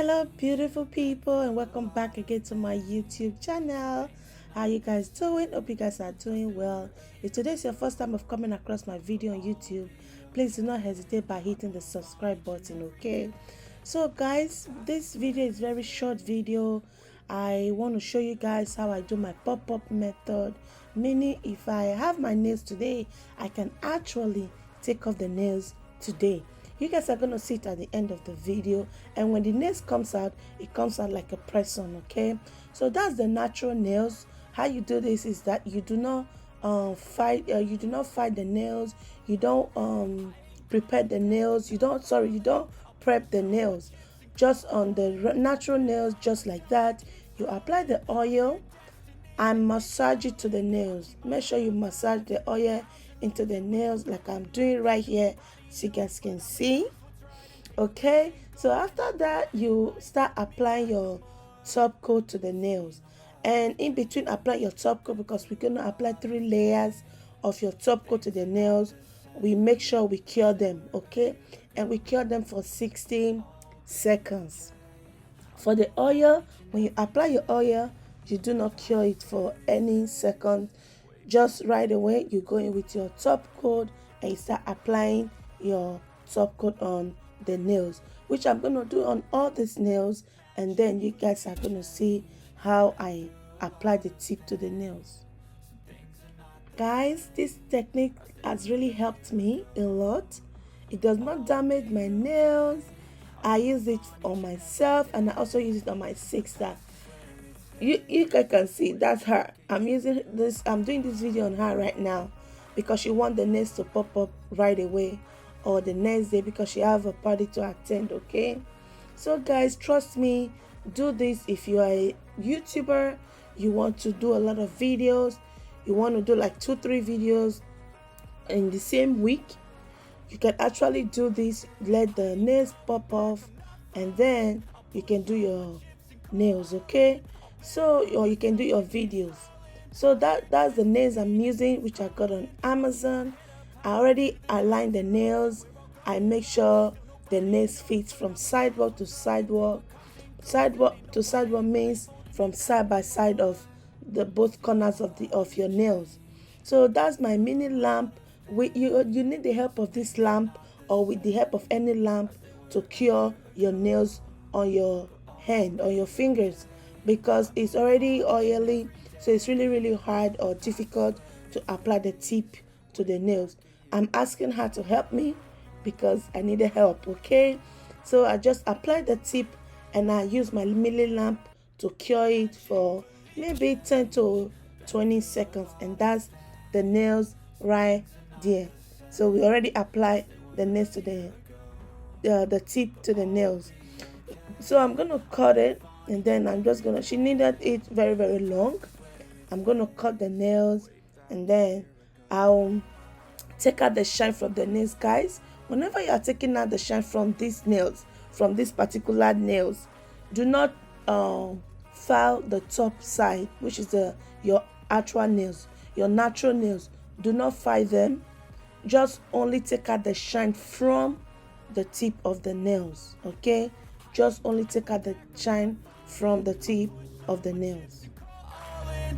Hello beautiful people, and welcome back again to my YouTube channel. How you guys doing? Hope you guys are doing well. If today is your first time of coming across my video on YouTube, please do not hesitate by hitting the subscribe button, okay? So guys, this video is very short video. I want to show you guys how I do my pop-up method, meaning if I have my nails today, I can actually take off the nails today. You guys are going to see it at the end of the video, and when the nails comes out, it comes out like a press-on, okay? So that's the natural nails. How you do this is that you do not fight the nails, you don't prepare the nails, you don't prep the nails. Just on the natural nails, just like that, you apply the oil and massage it to the nails. Make sure you massage the oil into the nails like I'm doing right here, so you guys can see. Okay, so after that, you start applying your top coat to the nails, and in between apply your top coat, because we're going to apply 3 layers of your top coat to the nails, we make sure we cure them, okay? And we cure them for 16 seconds. For the oil, when you apply your oil, you do not cure it for any second. Just right away, you go in with your top coat and you start applying your top coat on the nails, which I'm going to do on all these nails, and then you guys are going to see how I apply the tip to the nails. Guys, this technique has really helped me a lot. It does not damage my nails. I use it on myself, and I also use it on my sister. You guys can see that's her. I'm doing this video on her right now because she wants the nails to pop up right away, or the next day because she have a party to attend, okay? So guys, trust me, do this. If you are a YouTuber, you want to do a lot of videos, you want to do like 2-3 videos in the same week, you can actually do this. Let the nails pop off, and then you can do your nails, okay? So, or you can do your videos. So that's the nails I'm using, which I got on Amazon. I already aligned the nails. I make sure the nails fit from sidewalk to sidewalk. Sidewalk to sidewalk means from side by side of the both corners of your nails. So that's my mini lamp. You need the help of this lamp, or with the help of any lamp, to cure your nails on your hand, on your fingers, because it's already oily, so it's really hard or difficult to apply the tip to the nails. I'm asking her to help me because I needed help, okay? So I just applied the tip, and I use my mini lamp to cure it for maybe 10 to 20 seconds, and that's the nails right there. So we already applied the nails to the tip to the nails. So I'm gonna cut it, and then I'm just gonna, she needed it very long. I'm gonna cut the nails, and then I'll take out the shine from the nails. Guys, whenever you are taking out the shine from these nails, from this particular nails, do not file the top side, which is your actual nails, your natural nails. Do not file them. Just only take out the shine from the tip of the nails, okay? Just only take out the shine from the tip of the nails.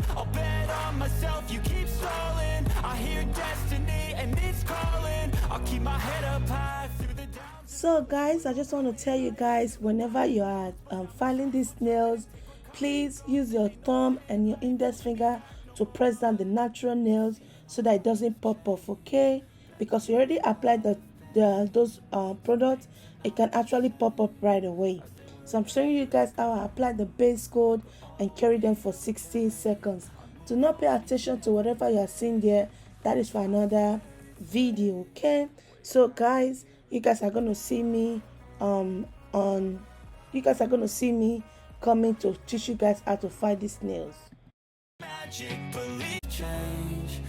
I'll bet on myself, you keep stalling. I hear destiny and it's calling. I'll keep my head up high through the down. So guys, I just want to tell you guys, whenever you are filing these nails, please use your thumb and your index finger to press down the natural nails so that it doesn't pop off, okay? Because we already applied those products, it can actually pop up right away. So I'm showing you guys how I apply the base coat and carry them for 60 seconds. Do not pay attention to whatever you are seeing there. That is for another video, okay? So guys, you guys are going to see me coming to teach you guys how to file these nails. Magic, believe, change.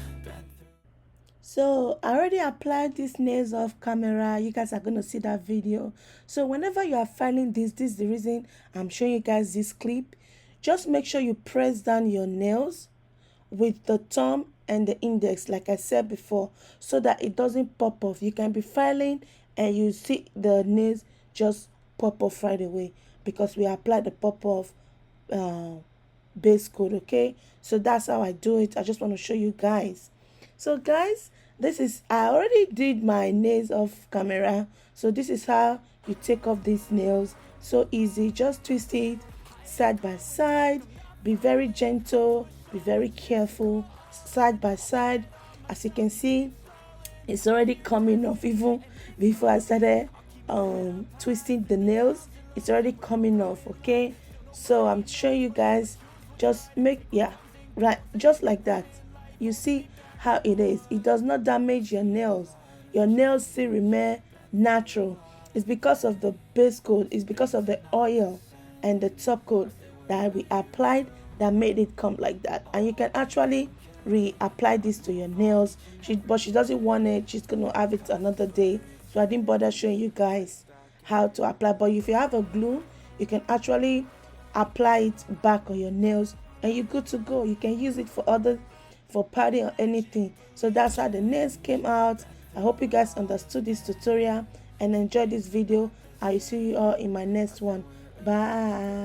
So I already applied these nails off camera. You guys are going to see that video. So whenever you are filing this is the reason I'm showing you guys this clip. Just make sure you press down your nails with the thumb and the index, like I said before, so that it doesn't pop off. You can be filing and you see the nails just pop off right away. because we applied the pop-off base coat. Okay, so that's how I do it. I just want to show you guys. So guys, this is, I already did my nails off camera, so this is how you take off these nails. So easy, just twist it side by side, be very gentle, be very careful, side by side. As you can see, it's already coming off. Even before I started twisting the nails, it's already coming off. Okay, so I'm showing you guys, just make, yeah, right, just like that. You see how it is, it does not damage your nails. Your nails still remain natural. It's because of the base coat, it's because of the oil and the top coat that we applied that made it come like that. And you can actually reapply this to your nails. But she doesn't want it, she's gonna have it another day, so I didn't bother showing you guys how to apply. But if you have a glue, you can actually apply it back on your nails and you're good to go. You can use it for other, for party or anything. So that's how the nails came out. I hope you guys understood this tutorial and enjoyed this video. I will see you all in my next one. Bye.